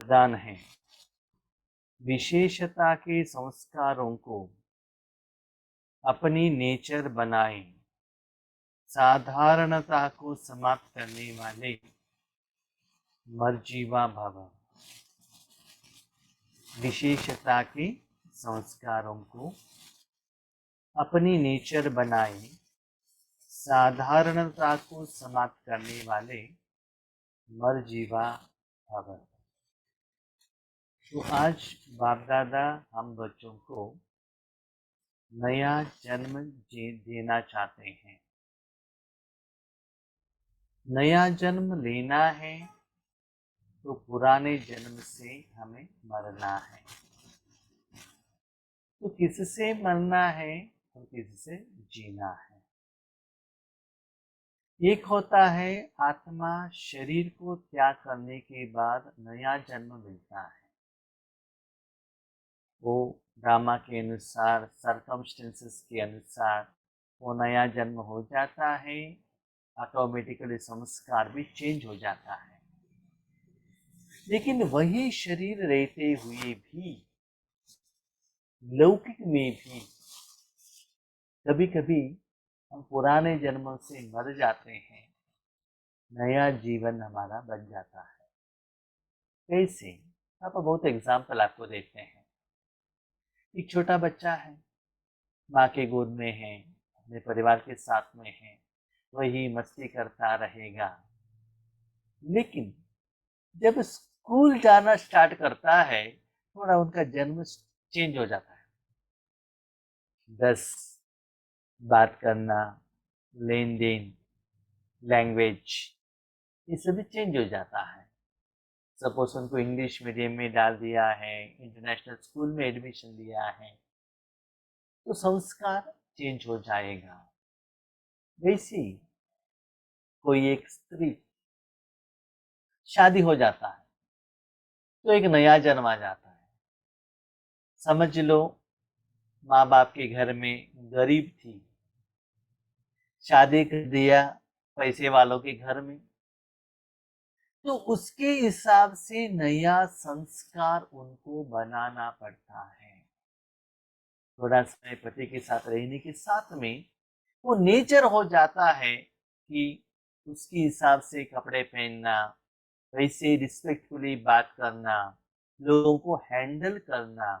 वरदान है। विशेषता के संस्कारों को अपनी नेचर बनाएं, साधारणता को समाप्त करने वाले मर्जीवा भव। विशेषता के संस्कारों को अपनी नेचर बनाएं, साधारणता को समाप्त करने वाले मर्जीवा भव। तो आज बाप दादा हम बच्चों को नया जन्म देना चाहते हैं। नया जन्म लेना है तो पुराने जन्म से हमें मरना है। तो किससे मरना है और किससे जीना है? एक होता है आत्मा, शरीर को त्याग करने के बाद नया जन्म मिलता है। वो ड्रामा के अनुसार, सर्कमस्टेंसेस के अनुसार वो नया जन्म हो जाता है। ऑटोमेटिकली संस्कार भी चेंज हो जाता है। लेकिन वही शरीर रहते हुए भी लौकिक में भी कभी कभी हम पुराने जन्मों से मर जाते हैं, नया जीवन हमारा बन जाता है। कैसे? आप बहुत एग्जाम्पल आपको देते हैं। एक छोटा बच्चा है, माँ के गोद में है, अपने परिवार के साथ में है, वही मस्ती करता रहेगा। लेकिन जब स्कूल जाना स्टार्ट करता है, थोड़ा उनका जन्म चेंज हो जाता है। 10 बात करना, लेन देन, लैंग्वेज, ये सभी चेंज हो जाता है। सपोज उनको इंग्लिश मीडियम में डाल दिया है, इंटरनेशनल स्कूल में एडमिशन लिया है, तो संस्कार चेंज हो जाएगा। वैसे कोई एक स्त्री शादी हो जाता है तो एक नया जन्म आ जाता है। समझ लो माँ बाप के घर में गरीब थी, शादी कर दिया पैसे वालों के घर में, तो उसके हिसाब से नया संस्कार उनको बनाना पड़ता है। थोड़ा समय पति के साथ रहने के साथ में वो नेचर हो जाता है कि उसके हिसाब से कपड़े पहनना, वैसे रिस्पेक्टफुली बात करना, लोगों को हैंडल करना,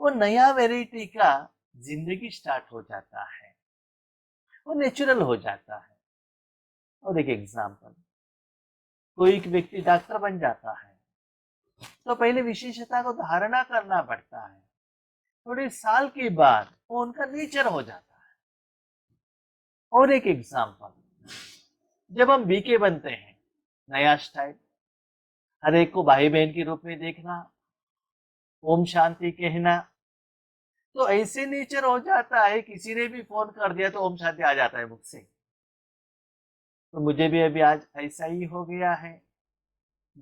वो नया वेराइटी का जिंदगी स्टार्ट हो जाता है, वो नेचुरल हो जाता है। और एक एग्जांपल, कोई एक व्यक्ति डॉक्टर बन जाता है तो पहले विशेषता को धारणा करना पड़ता है, थोड़े साल के बाद वो उनका नेचर हो जाता है। और एक एग्जांपल, जब हम बीके बनते हैं, नया स्टाइल, हर एक को भाई बहन के रूप में देखना, ओम शांति कहना, तो ऐसे नेचर हो जाता है। किसी ने भी फोन कर दिया तो ओम शांति आ जाता है मुझसे। तो मुझे भी अभी आज ऐसा ही हो गया है।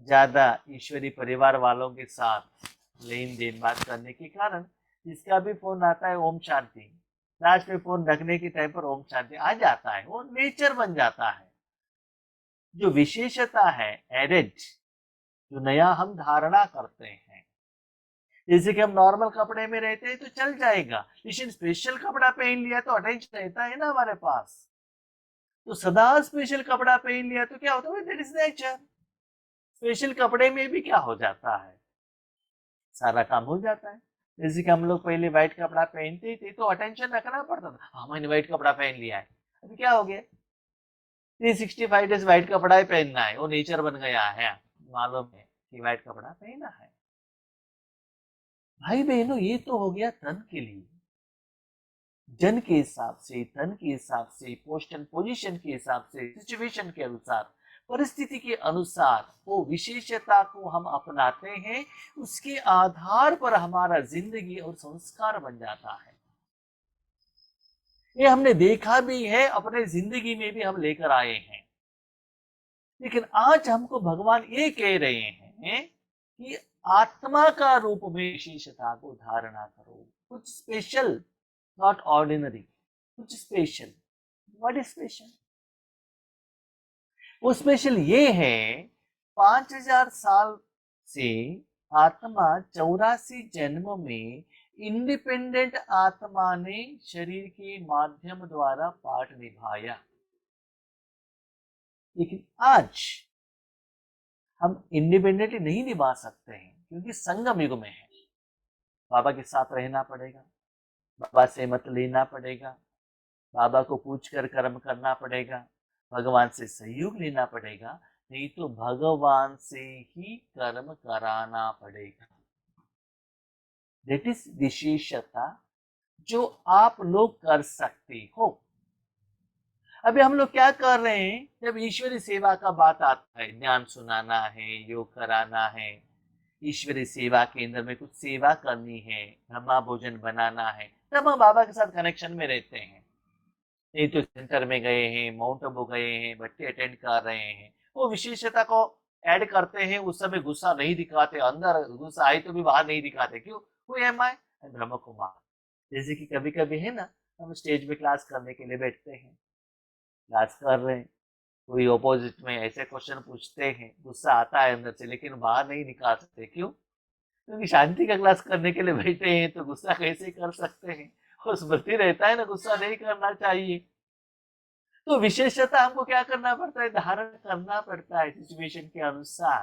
ज्यादा ईश्वरी परिवार वालों के साथ लेन देन बात करने के कारण जिसका भी फोन आता है ओम शांति, लास्ट में फोन रखने के टाइम पर ओम शांति आ जाता है। वो नेचर बन जाता है। जो विशेषता है एडेड, जो नया हम धारणा करते हैं, जैसे कि हम नॉर्मल कपड़े में रहते हैं तो चल जाएगा, लेकिन स्पेशल कपड़ा पहन लिया तो अटेंशन रहता है ना हमारे पास। तो सदा स्पेशल कपड़ा पहन लिया तो क्या होता है? That is nature. स्पेशल कपड़े में भी क्या हो जाता है, सारा काम हो जाता है। जैसे कि हम लोग पहले व्हाइट कपड़ा पहनते थे तो अटेंशन रखना पड़ता था, हाँ मैंने व्हाइट कपड़ा पहन लिया है। अभी क्या हो गया, 365 डेज व्हाइट कपड़ा ही पहनना है, वो नेचर बन गया है। मालूम है कि व्हाइट कपड़ा पहना है। भाई बहनों, ये तो हो गया तन के लिए, जन के हिसाब से, तन के हिसाब से, पोस्ट एंड पोजीशन के हिसाब से, सिचुएशन के अनुसार, परिस्थिति के अनुसार वो विशेषता को हम अपनाते हैं। उसके आधार पर हमारा जिंदगी और संस्कार बन जाता है। ये हमने देखा भी है, अपने जिंदगी में भी हम लेकर आए हैं। लेकिन आज हमको भगवान ये कह रहे हैं कि आत्मा का रूप में विशेषता को धारणा करो, कुछ स्पेशल, नॉट ऑर्डिनरी, कुछ स्पेशल। What is special? वो स्पेशल ये है, 5000 साल से आत्मा 84 जन्म में इंडिपेंडेंट आत्मा ने शरीर के माध्यम द्वारा पाठ निभाया, लेकिन आज हम इंडिपेंडेंटली नहीं निभा सकते हैं क्योंकि संगम युग में है। बाबा के साथ रहना पड़ेगा, बाबा से मत लेना पड़ेगा, बाबा को पूछ कर कर्म करना पड़ेगा, भगवान से सहयोग लेना पड़ेगा, नहीं तो भगवान से ही कर्म कराना पड़ेगा। दैट इज विशेषता जो आप लोग कर सकते हो। अभी हम लोग क्या कर रहे हैं, जब ईश्वरी सेवा का बात आता है, ज्ञान सुनाना है, योग कराना है, ईश्वरी सेवा केंद्र में कुछ सेवा करनी है, ब्रह्मा भोजन बनाना है, तब हम बाबा के साथ कनेक्शन में रहते हैं। नहीं तो सेंटर में गए हैं, माउंट आबू गए हैं, भट्टी अटेंड कर रहे हैं, वो विशेषता को ऐड करते हैं, उस समय गुस्सा नहीं दिखाते, अंदर गुस्सा आए तो भी बाहर नहीं दिखाते। क्यों? हु एम आई? ब्रह्म कुमार। जैसे कि कभी कभी है ना, हम स्टेज पे क्लास करने के लिए बैठते हैं, क्लास कर रहे हैं, कोई ऑपोजिट में ऐसे क्वेश्चन पूछते हैं, गुस्सा आता है अंदर से, लेकिन बाहर नहीं निकाल सकते। क्यों? क्योंकि शांति का क्लास करने के लिए बैठे हैं, तो गुस्सा कैसे कर सकते हैं? वो स्मृति रहता है ना, गुस्सा नहीं करना चाहिए। तो विशेषता हमको क्या करना पड़ता है? धारण करना पड़ता है सिचुएशन के अनुसार।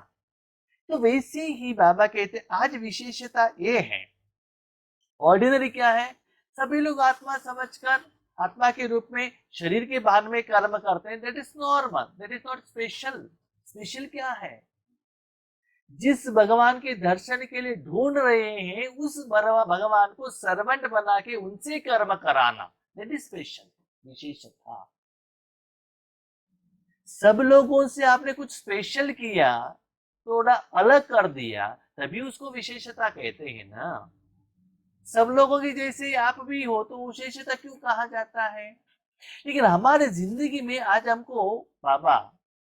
तो वैसे ही बाबा कहते आज विशेषता ये है। ऑर्डिनरी क्या है? सभी लोग आत्मा समझकर आत्मा के रूप में शरीर के भान में कर्म करते हैं, that is normal, that is not special. Special क्या है? जिस भगवान के दर्शन के लिए ढूंढ रहे हैं, उस भगवान को सर्वेंट बना के उनसे कर्म कराना, दैट इज स्पेशल, विशेषता। सब लोगों से आपने कुछ स्पेशल किया, थोड़ा अलग कर दिया, तभी उसको विशेषता कहते हैं ना। सब लोगों की जैसे आप भी हो तो विशेषता क्यों कहा जाता है? लेकिन हमारे जिंदगी में आज हमको बाबा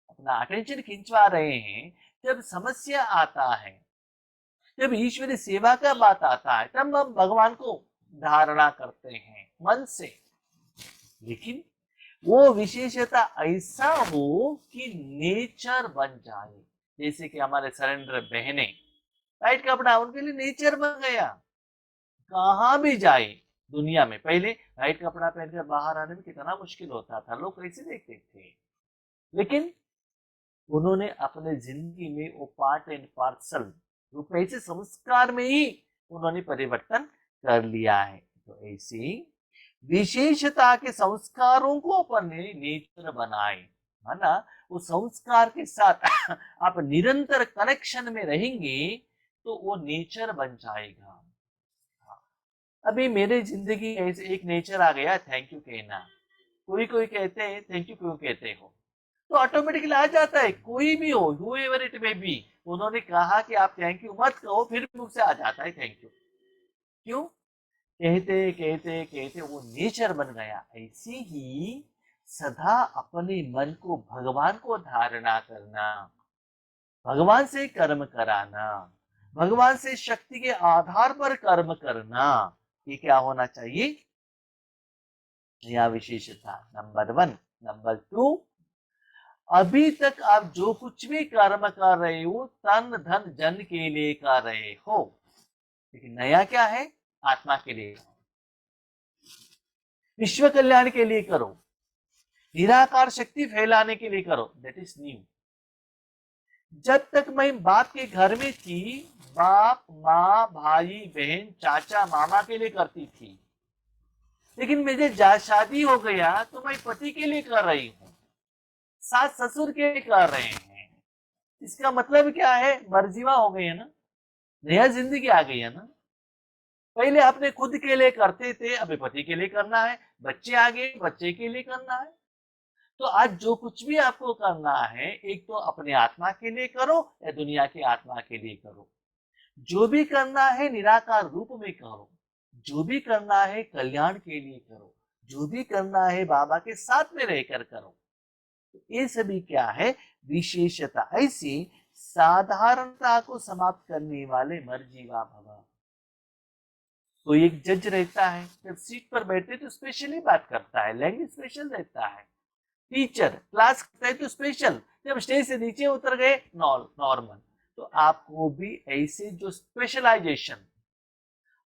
अपना अटेंशन खिंचवा रहे हैं। जब समस्या आता है, जब ईश्वरी सेवा का बात आता है, तब हम भगवान को धारणा करते हैं मन से। लेकिन वो विशेषता ऐसा हो कि नेचर बन जाए। जैसे कि हमारे सरेंडर बहने, वाइट कपड़ा उनके लिए नेचर बन गया। कहाँ भी जाए दुनिया में, पहले वाइट कपड़ा पहनकर बाहर आने में कितना मुश्किल होता था, लोग कैसे देखते थे। लेकिन उन्होंने अपने जिंदगी में वो पार्ट एंड पार्सल रूप ऐसे संस्कार में ही उन्होंने परिवर्तन कर लिया है। तो ऐसी विशेषता के संस्कारों को अपन ने नेचर बनाए, है ना। उस संस्कार के साथ आप निरंतर कनेक्शन में रहेंगे तो वो नेचर बन जाएगा। अभी मेरे जिंदगी ऐसे एक नेचर आ गया, थैंक यू कहना। कोई कोई कहते हैं थैंक यू क्यों कहते हो, तो ऑटोमेटिकली आ जाता है, कोई भी हो, whoever it may be, उन्होंने कहा कि आप थैंक यू मत कहो, फिर मुझसे आ जाता है थैंक यू। क्यों? कहते कहते कहते वो नेचर बन गया। ऐसे ही सदा अपने मन को भगवान को धारणा करना, भगवान से कर्म कराना, भगवान से शक्ति के आधार पर कर्म करना, ये क्या होना चाहिए? यह विशेषता नंबर 1। नंबर 2, अभी तक आप जो कुछ भी कर्म कर रहे हो तन धन जन के लिए कर रहे हो, लेकिन नया क्या है? आत्मा के लिए, विश्व कल्याण के लिए करो, निराकार शक्ति फैलाने के लिए करो, दैट इज न्यू। जब तक मैं बाप के घर में थी, बाप माँ भाई बहन चाचा मामा के लिए करती थी, लेकिन मुझे शादी हो गया तो मैं पति के लिए कर रही हूँ, सास ससुर के लिए कर रहे हैं। इसका मतलब क्या है? मर्जीवा हो गई है ना, नया जिंदगी आ गई है ना। पहले आपने खुद के लिए करते थे, अभी पति के लिए करना है, बच्चे आ गए बच्चे के लिए करना है। तो आज जो कुछ भी आपको करना है, एक तो अपने आत्मा के लिए करो या दुनिया की आत्मा के लिए करो। जो भी करना है निराकार रूप में करो, जो भी करना है कल्याण के लिए करो, जो भी करना है बाबा के साथ में रहकर करो। तो ये सभी क्या है? विशेषता। ऐसी साधारणता को समाप्त करने वाले मर्जीवा भव। तो एक जज रहता है, जब सीट पर बैठते तो स्पेशली बात करता है, लैंग्वेज स्पेशल रहता है। टीचर क्लास करता है तो स्पेशल, जब स्टेज से नीचे उतर गए नॉर्मल। तो आपको भी ऐसे जो स्पेशलाइजेशन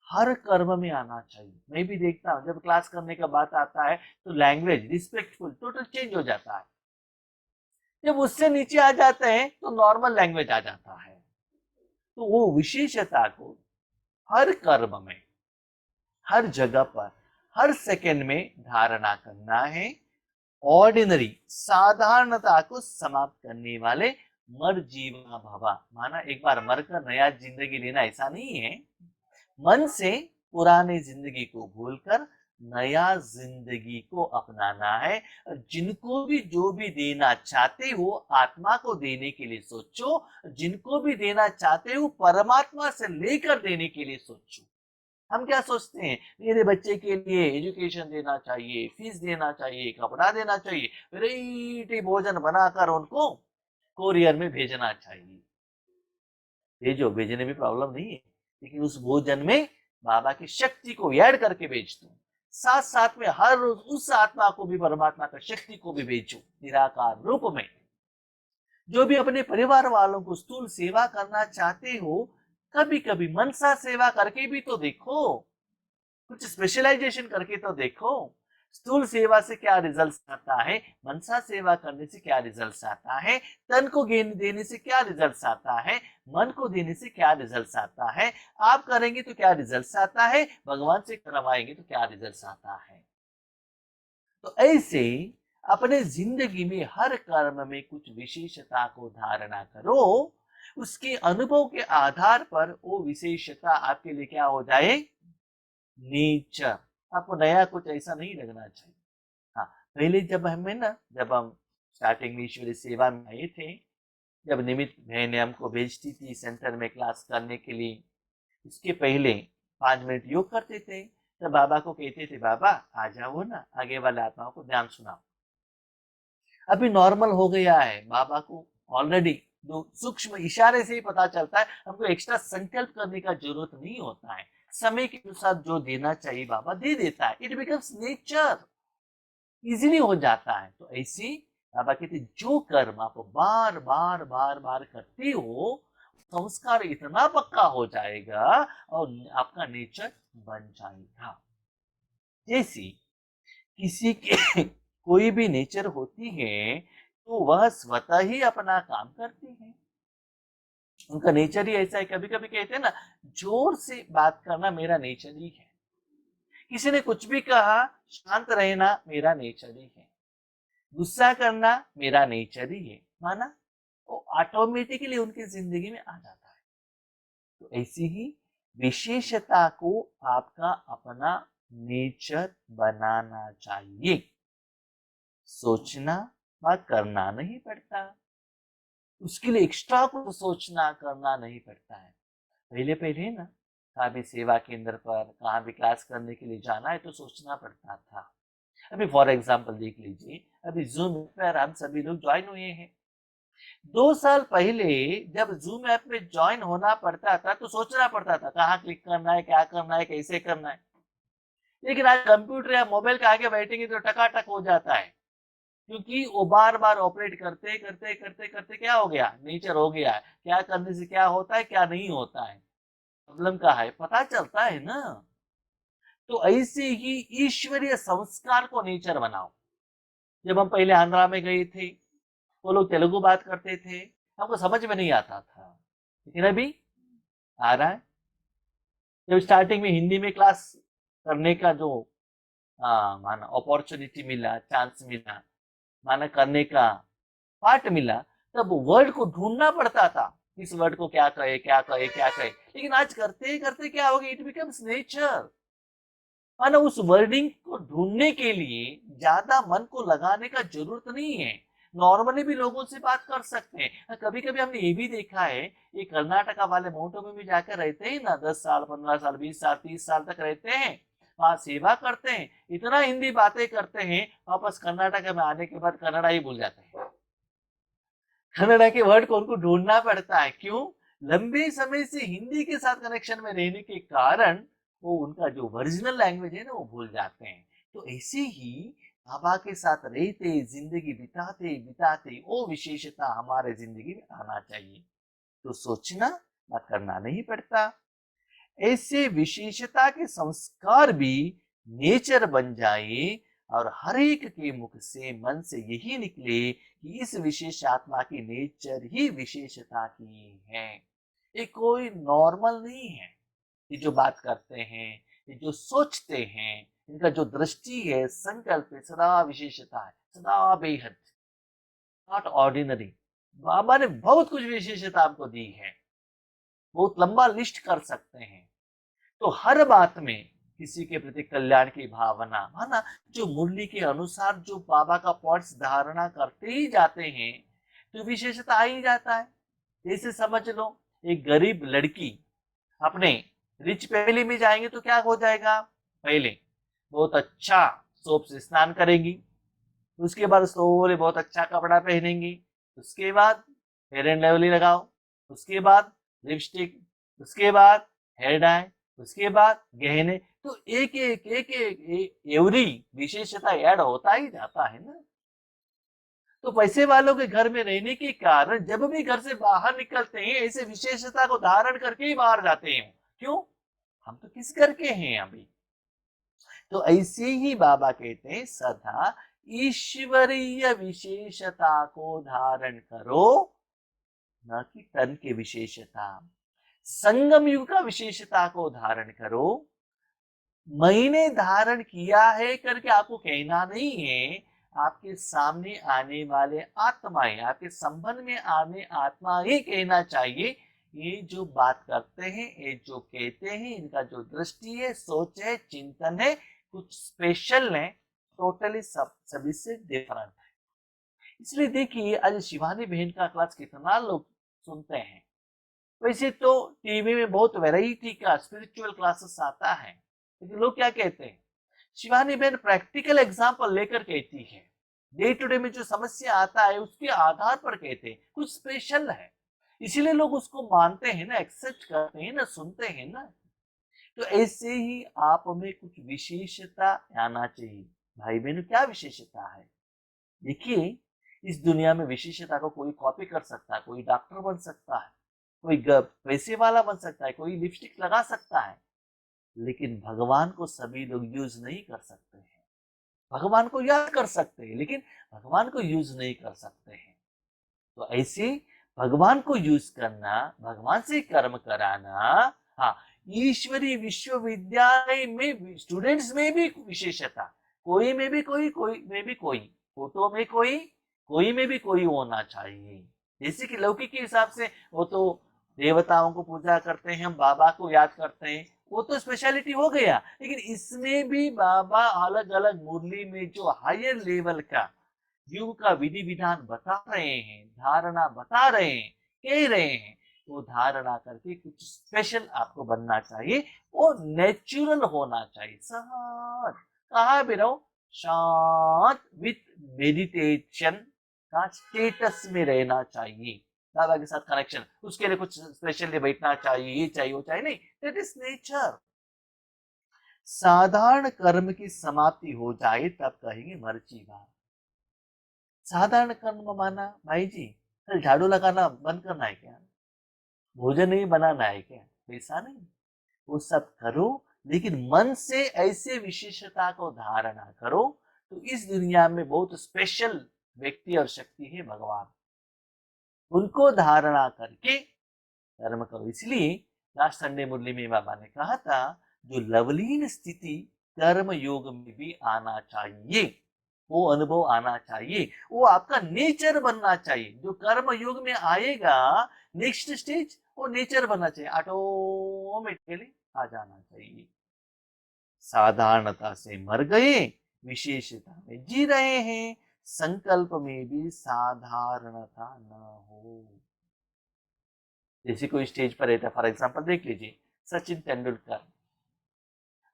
हर कर्म में आना चाहिए। मैं भी देखता हूँ जब क्लास करने का बात आता है तो लैंग्वेज रिस्पेक्टफुल टोटल चेंज हो जाता है। जब उससे नीचे आ जाते हैं तो नॉर्मल लैंग्वेज आ जाता है। तो वो विशेषता को हर कर्म में, हर जगह पर, हर सेकंड में धारणा करना है। ऑर्डिनरी साधारणता को समाप्त करने वाले मर जीवा भवा, माना एक बार मरकर नया जिंदगी लेना ऐसा नहीं है। मन से पुरानी जिंदगी को भूलकर नया जिंदगी को अपनाना है। जिनको भी जो भी देना चाहते हो आत्मा को देने के लिए सोचो, जिनको भी देना चाहते हो परमात्मा से लेकर देने के लिए सोचो। हम क्या सोचते हैं, मेरे बच्चे के लिए एजुकेशन देना चाहिए, फीस देना चाहिए, कपड़ा देना चाहिए, वैरायटी भोजन बनाकर उनको कोरियर में भेजना चाहिए। भेजो, भेजने में प्रॉब्लम नहीं है, लेकिन उस भोजन में बाबा की शक्ति को ऐड करके भेज दो। साथ साथ में हर रोज उस आत्मा को भी, परमात्मा की शक्ति को भी भेजो निराकार रूप में। जो भी अपने परिवार वालों को स्थूल सेवा करना चाहते हो, कभी कभी मनसा सेवा करके भी तो देखो, कुछ स्पेशलाइजेशन करके तो देखो। स्थूल सेवा से क्या रिजल्ट आता है, मनसा सेवा करने से क्या रिजल्ट आता है, तन को देने से क्या रिजल्ट आता है, मन को देने से क्या रिजल्ट आता है, आप करेंगे तो क्या रिजल्ट आता है, भगवान से करवाएंगे तो क्या रिजल्ट आता है। तो ऐसे अपने जिंदगी में हर कर्म में कुछ विशेषता को धारणा करो। उसके अनुभव के आधार पर वो विशेषता आपके लिए क्या हो जाए, नेचर। आपको नया कुछ ऐसा नहीं लगना चाहिए। हाँ, पहले जब हम स्टार्टिंग में ईश्वरीय सेवा में आए थे, जब निमित बहन हमको भेजती थी सेंटर में क्लास करने के लिए, इसके पहले 5 मिनट योग करते थे, तब बाबा को कहते थे बाबा आ जाओ ना, आगे वाले आत्माओं को ध्यान सुनाओ। अभी नॉर्मल हो गया है, बाबा को ऑलरेडी दो सूक्ष्म इशारे से ही पता चलता है, हमको एक्स्ट्रा संकल्प करने का जरूरत नहीं होता है। समय के अनुसार जो देना चाहिए बाबा दे देता है, इट बिकम्स नेचर, इजीली हो जाता है। तो ऐसे बाबा कहते जो कर्म आप बार बार बार बार करते हो, संस्कार इतना पक्का हो जाएगा और आपका नेचर बन जाएगा। जैसे किसी के कोई भी नेचर होती है तो वह स्वतः ही अपना काम करती है, उनका नेचर ही ऐसा है। कभी कभी कहते हैं ना, जोर से बात करना मेरा नेचर ही है। किसी ने कुछ भी कहा, शांत रहना मेरा नेचर ही है, गुस्सा करना मेरा नेचर ही है, माना वो ऑटोमेटिकली उनकी जिंदगी में आ जाता है। तो ऐसी ही विशेषता को आपका अपना नेचर बनाना चाहिए। सोचना व करना नहीं पड़ता, उसके लिए एक्स्ट्रा कुछ सोचना करना नहीं पड़ता है। पहले पहले ना, कहाँ भी सेवा केंद्र पर, कहाँ भी क्लास करने के लिए जाना है तो सोचना पड़ता था। अभी फॉर एग्जाम्पल देख लीजिए, अभी जूम पर हम सभी लोग ज्वाइन हुए हैं। 2 साल पहले जब जूम ऐप में ज्वाइन होना पड़ता था तो सोचना पड़ता था कहाँ क्लिक करना है, क्या करना है, कैसे करना है। लेकिन आज कंप्यूटर या मोबाइल के आगे बैठेंगे तो टकाटक हो जाता है, क्योंकि वो बार बार ऑपरेट करते करते करते करते क्या हो गया, नेचर हो गया है। क्या करने से क्या होता है, क्या नहीं होता है, प्रॉब्लम का है पता चलता है ना। तो ऐसे ही ईश्वरीय संस्कार को नेचर बनाओ। जब हम पहले आंध्रा में गए थे, वो लोग तेलुगु बात करते थे, हमको समझ में नहीं आता था, लेकिन अभी आ रहा है। जब स्टार्टिंग में हिंदी में क्लास करने का जो माना अपॉर्चुनिटी मिला, चांस मिला, माना करने का पार्ट मिला, तब वर्ड को ढूंढना पड़ता था, इस वर्ड को क्या कहे क्या कहे क्या कहे। लेकिन आज करते करते क्या हो गया, इट बिकम्स नेचर। माना उस वर्डिंग को ढूंढने के लिए ज्यादा मन को लगाने का जरूरत नहीं है, नॉर्मली भी लोगों से बात कर सकते हैं। कभी कभी हमने ये भी देखा है, ये कर्नाटका वाले मोटो में भी जाकर रहते हैं ना, 10 साल 15 साल 20 साल 30 साल तक रहते हैं, वहां सेवा करते हैं, इतना हिंदी बातें करते हैं, वापस कर्नाटक में आने के बाद कन्नड़ा ही भूल जाते हैं। कन्नड़ा के वर्ड को उनको ढूंढना पड़ता है, क्यों, लंबे समय से हिंदी के साथ कनेक्शन में रहने के कारण वो उनका जो ओरिजिनल लैंग्वेज है ना वो भूल जाते हैं। तो ऐसे ही बाबा के साथ रहते, जिंदगी बिताते बिताते वो विशेषता हमारे जिंदगी में आना चाहिए। तो सोचना ना करना नहीं पड़ता। ऐसे विशेषता के संस्कार भी नेचर बन जाए और हर एक के मुख से मन से यही निकले कि इस विशेष आत्मा की नेचर ही विशेषता की है। ये कोई नॉर्मल नहीं है। ये जो बात करते हैं, ये जो सोचते हैं, इनका जो दृष्टि है, संकल्प है, सदा विशेषता है, सदा बेहद, नॉट ऑर्डिनरी। बाबा ने बहुत कुछ विशेषता आपको दी है, बहुत लंबा लिस्ट कर सकते हैं। तो हर बात में किसी के प्रति कल्याण की भावना, माना जो मुरली के अनुसार जो बाबा का पॉइंट्स धारणा करते ही जाते हैं, तो विशेषता आ ही जाता है। जैसे समझ लो, एक गरीब लड़की अपने रिच फैमिली में जाएंगे तो क्या हो जाएगा, पहले बहुत अच्छा सोप से स्नान करेंगी, उसके बाद सोले बहुत अच्छा कपड़ा पहनेंगी, उसके बाद फेयर एंड लवली लगाओ, उसके बाद लिपस्टिक, उसके बाद हेयर डाई, उसके बाद गहने। तो एक एक एक एक एवरी विशेषता ऐड होता ही जाता है ना। तो पैसे वालों के घर में रहने के कारण जब भी घर से बाहर निकलते हैं, ऐसे विशेषता को धारण करके ही बाहर जाते हैं। क्यों? हम तो किस घर के हैं अभी। तो ऐसे ही बाबा कहते हैं, सदा ईश्वरीय विशेषता को धारण करो, न कि तन की विशेषता। संगम युग का विशेषता को धारण करो। मैंने धारण किया है करके आपको कहना नहीं है। आपके सामने आने वाले आत्माएं, आपके संबंध में आने आत्मा ही कहना चाहिए, ये जो बात करते हैं, ये जो कहते हैं, इनका जो दृष्टि है, सोच है, चिंतन है, कुछ स्पेशल है, टोटली सब सभी से डिफरेंट है। इसलिए देखिए, आज शिवानी बहन का क्लास कितना लोग सुनते हैं। वैसे तो टीवी में बहुत वैरायटी का स्पिरिचुअल क्लासेस आता है, लेकिन लोग क्या कहते हैं, शिवानी बहन प्रैक्टिकल एग्जाम्पल लेकर कहती है, डे टू डे में जो समस्या आता है उसके आधार पर कहते हैं, कुछ स्पेशल है, इसीलिए लोग उसको मानते हैं ना, एक्सेप्ट करते हैं ना, सुनते हैं ना। तो ऐसे ही आप में कुछ विशेषता आना चाहिए। भाई बहनों, क्या विशेषता है? देखिए, इस दुनिया में विशेषता को कोई कॉपी कर सकता है, कोई डॉक्टर बन सकता है, कोई पैसे वाला बन सकता है, कोई लिपस्टिक लगा सकता है, लेकिन भगवान को सभी लोग यूज नहीं कर सकते हैं। भगवान को याद कर सकते हैं, लेकिन भगवान को यूज नहीं कर सकते हैं। तो ऐसे भगवान को यूज करना, भगवान से कर्म कराना। हाँ, ईश्वरी विश्वविद्यालय में स्टूडेंट्स में भी विशेषता, कोई में भी कोई, कोई में भी कोई, फोटो में कोई में भी कोई होना चाहिए। जैसे कि लौकिक के हिसाब से वो तो देवताओं को पूजा करते हैं, हम बाबा को याद करते हैं, वो तो स्पेशलिटी हो गया। लेकिन इसमें भी बाबा अलग अलग मुरली में जो हायर लेवल का योग का विधि विधान बता रहे हैं, धारणा बता रहे हैं, कह रहे हैं, वो धारणा करके कुछ स्पेशल आपको बनना चाहिए। वो नेचुरल होना चाहिए, सहज, कहा भी रहो, शांत, विथ मेडिटेशन का स्टेटस में रहना चाहिए, बाबा के साथ कनेक्शन। उसके लिए कुछ स्पेशली बैठना चाहिए, ये चाहिए, वो चाहिए नहीं, दैट इज नेचर। साधारण कर्म की समाप्ति हो जाए तब कहेंगे मर्ची बात। साधारण कर्म माना, भाई जी कल झाड़ू लगाना बंद करना है क्या, भोजन नहीं बनाना है क्या, वैसा नहीं, वो सब करो, लेकिन मन से ऐसे विशेषता को धारणा करो। तो इस दुनिया में बहुत स्पेशल व्यक्ति और शक्ति है भगवान, उनको धारणा करके कर्म करो। इसलिए लास्ट संडे मुरली में बाबा ने कहा था, जो लवलीन स्थिति कर्म योग में भी आना चाहिए, वो अनुभव आना चाहिए, वो आपका नेचर बनना चाहिए। जो कर्म योग में आएगा, नेक्स्ट स्टेज वो नेचर बनना चाहिए, ऑटोमेटिकली आ जाना चाहिए। साधारणता से मर गए, विशेषता में जी रहे हैं, संकल्प में भी साधारणता न हो। जैसे कोई स्टेज पर रहता है, फॉर एग्जाम्पल देख लीजिए सचिन तेंदुलकर,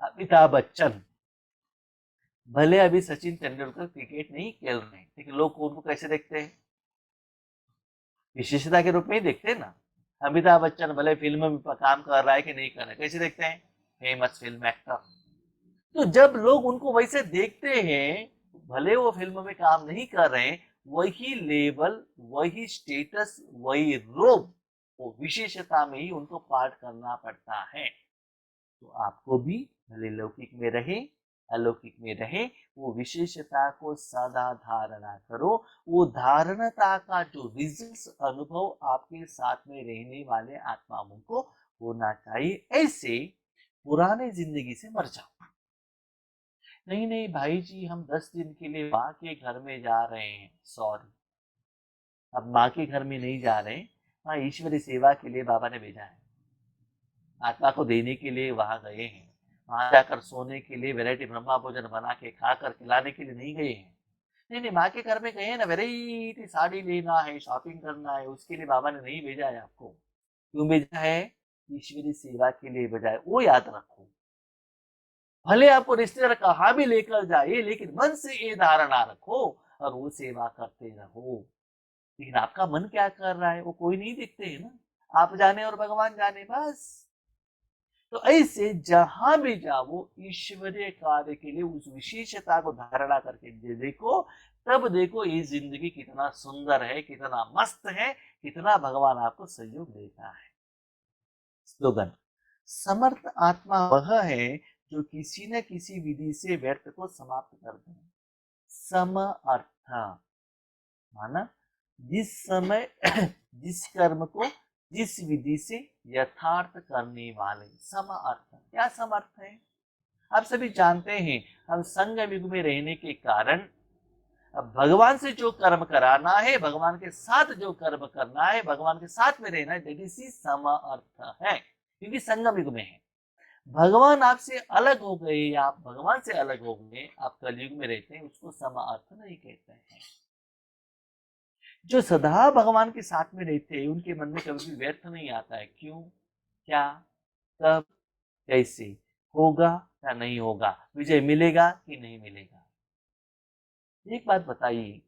अमिताभ बच्चन। भले अभी सचिन तेंदुलकर क्रिकेट नहीं खेल रहे हैं, लेकिन लोग उनको कैसे देखते हैं, विशेषता के रूप में ही देखते हैं ना। अमिताभ बच्चन भले फिल्म में काम कर रहा है कि नहीं कर रहा है, कैसे देखते हैं, फेमस फिल्म एक्टर। तो जब लोग उनको वैसे देखते हैं, भले वो फिल्म में काम नहीं कर रहे हैं, वही लेवल, वही स्टेटस, वही रोब वो विशेषता में ही उनको पाठ करना पड़ता है। तो आपको भी भले लौकिक में रहे अलौकिक में रहे, वो विशेषता को सदा धारणा करो। वो धारणता का जो रिजल्ट अनुभव आपके साथ में रहने वाले आत्माओं को होना चाहिए। ऐसे पुराने जिंदगी से मर जाओ। नहीं नहीं भाई जी, हम 10 दिन के लिए माँ के घर में जा रहे हैं, सॉरी, अब माँ के घर में नहीं जा रहे, वहाँ ईश्वरी सेवा के लिए बाबा ने भेजा है। आत्मा को देने के लिए वहां गए हैं। वहां जाकर सोने के लिए वैरायटी ब्रह्मा भोजन बना के खाकर खिलाने के लिए नहीं गए हैं। नहीं नहीं, माँ के घर में गए हैं ना, वैरायटी साड़ी लेना है, शॉपिंग करना है, उसके लिए बाबा ने नहीं भेजा है आपको। क्यों भेजा है? ईश्वरी सेवा के लिए भेजा है, वो याद रखो। भले आपको रिश्तेदार कहाँ भी लेकर जाए, लेकिन मन से ये धारणा रखो और वो सेवा करते रहो। लेकिन आपका मन क्या कर रहा है वो कोई नहीं देखते है ना, आप जाने और भगवान जाने बस। तो ऐसे जहां भी जाओ ईश्वरीय कार्य के लिए उस विशेषता को धारणा करके देखो, तब देखो ये जिंदगी कितना सुंदर है, कितना मस्त है, कितना भगवान आपको सहयोग देता है। स्लोगन, समर्थ आत्मा वह है जो किसी न किसी विधि से व्यर्थ को समाप्त कर दे। सम अर्थ माना जिस समय जिस कर्म को जिस विधि से यथार्थ करने वाले। सम अर्थ, क्या सम अर्थ है? आप सभी जानते हैं, हम संग युग में रहने के कारण अब भगवान से जो कर्म कराना है, भगवान के साथ जो कर्म करना है, भगवान के साथ में रहना है, दैट इज सम अर्थ है, क्योंकि संगम युग में है। भगवान आपसे अलग हो गए या आप भगवान से अलग हो गए, आप कलयुग में रहते हैं, उसको सम अर्थ नहीं कहते हैं। जो सदा भगवान के साथ में रहते हैं उनके मन में कभी भी व्यर्थ नहीं आता है। क्यों, क्या, कब, कैसे, होगा या नहीं होगा, विजय मिलेगा कि नहीं मिलेगा। एक बात बताइए,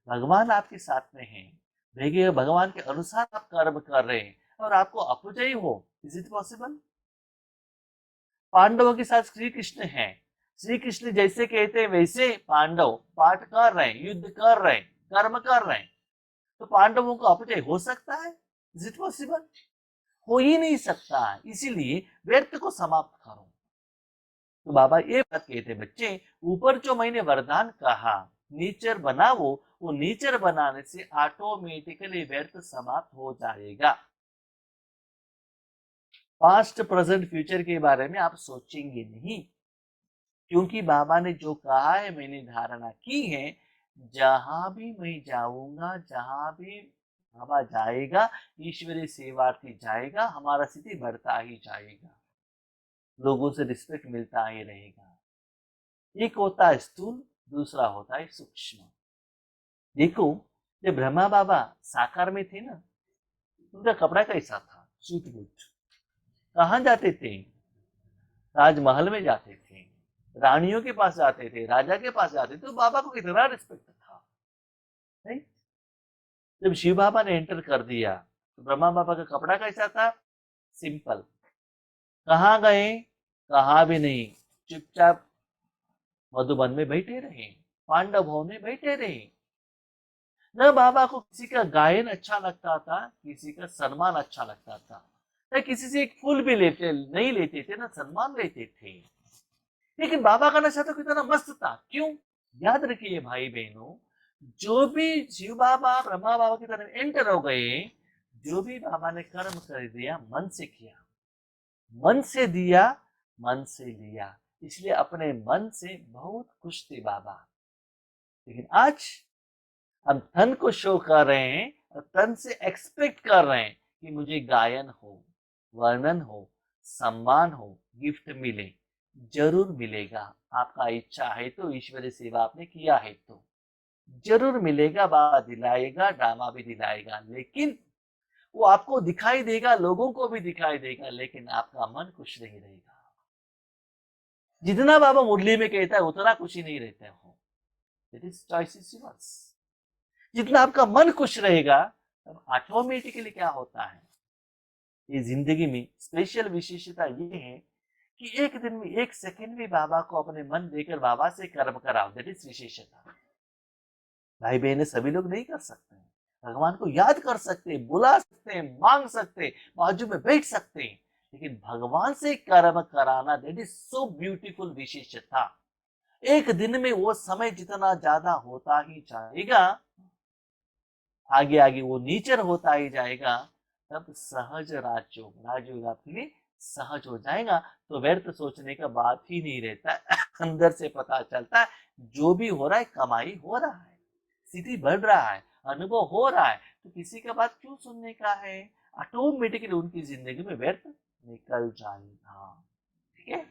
भगवान आपके साथ में है, देखिए भगवान के अनुसार आप कर्म कर रहे हैं और आपको अपजय हो, इज इट पॉसिबल? पांडवों के साथ श्री कृष्ण है, श्री कृष्ण जैसे कहते हैं वैसे पांडव पाठ कर रहे हैं, युद्ध कर रहे हैं, कर्म कर रहे हैं, तो पांडवों को अपजय हो सकता है? Is it possible? हो ही नहीं सकता है। इसीलिए व्यर्थ को समाप्त करो। तो बाबा ये बात कहते हैं, बच्चे ऊपर जो मैंने वरदान कहा नेचर बनाओ, वो नेचर बनाने से ऑटोमेटिकली व्यर्थ समाप्त हो जाएगा। पास्ट प्रेजेंट फ्यूचर के बारे में आप सोचेंगे नहीं, क्योंकि बाबा ने जो कहा है मैंने धारणा की है, जहां भी मैं जाऊंगा, जहां भी बाबा जाएगा, ईश्वरीय सेवार्थी जाएगा, हमारा स्थिति बढ़ता ही जाएगा, लोगों से रिस्पेक्ट मिलता ही रहेगा। एक होता है स्थूल, दूसरा होता है सूक्ष्म। देखो, जब ब्रह्मा बाबा साकार में थे ना, उनका कपड़ा कैसा था? Suit boot. कहाँ जाते थे? राजमहल में जाते थे, रानियों के पास जाते थे, राजा के पास जाते थे, तो बाबा को कितना रिस्पेक्ट था, नहीं? जब शिव बाबा ने एंटर कर दिया तो ब्रह्मा बाबा का कपड़ा कैसा था? सिंपल। कहाँ गए? कहा भी नहीं, चुपचाप मधुबन में बैठे रहे, पांडव भवन में बैठे रहे। न बाबा को किसी का गायन अच्छा लगता था, किसी का सम्मान अच्छा लगता था, न किसी से एक फूल भी लेते नहीं लेते थे, न सम्मान लेते थे। लेकिन बाबा का नशा तो कितना मस्त था। क्यों? याद रखिए भाई बहनों, जो भी शिव बाबा ब्रह्मा बाबा की तरफ एंटर हो गए, जो भी बाबा ने कर्म कर दिया मन से किया, मन से दिया, मन से लिया, इसलिए अपने मन से बहुत खुश थे बाबा। लेकिन आज हम तन को शो कर रहे हैं और तन से एक्सपेक्ट कर रहे हैं कि मुझे गायन हो, वर्णन हो, सम्मान हो, गिफ्ट मिले। जरूर मिलेगा, आपका इच्छा है तो, ईश्वरीय सेवा आपने किया है तो जरूर मिलेगा। बाबा दिलाएगा, ड्रामा भी दिलाएगा, लेकिन वो आपको दिखाई देगा, लोगों को भी दिखाई देगा, लेकिन आपका मन खुश नहीं रहेगा। जितना बाबा मुरली में कहता है उतना खुशी नहीं रहते हो। It is choice is yours. जितना आपका मन खुश रहेगा, तब ऑटोमेटिकली क्या होता है, ये जिंदगी में स्पेशल विशेषता ये है कि एक दिन में एक सेकंड भी बाबा को अपने मन देकर बाबा से कर्म कराओ, दैट इज विशेषता। भाई बहन सभी लोग नहीं कर सकते हैं, भगवान को याद कर सकते, बुला सकते, मांग सकते, बाजू में बैठ सकते, लेकिन भगवान से कर्म कराना दैट इज सो ब्यूटीफुल विशेषता। एक दिन में वो समय जितना ज्यादा होता ही जाएगा, आगे आगे वो नेचर होता ही जाएगा, तब सहज राजयोग, राजयोग आपके लिए सहज हो जाएगा। तो व्यर्थ सोचने का बात ही नहीं रहता है। अंदर से पता चलता है जो भी हो रहा है कमाई हो रहा है, स्थिति बढ़ रहा है, अनुभव हो रहा है, तो किसी का बात क्यों सुनने का है। ऑटोमेटिकली उनकी जिंदगी में व्यर्थ निकल जाएगा। ठीक है।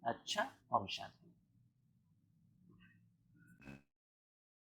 अच्छा, हम शांति।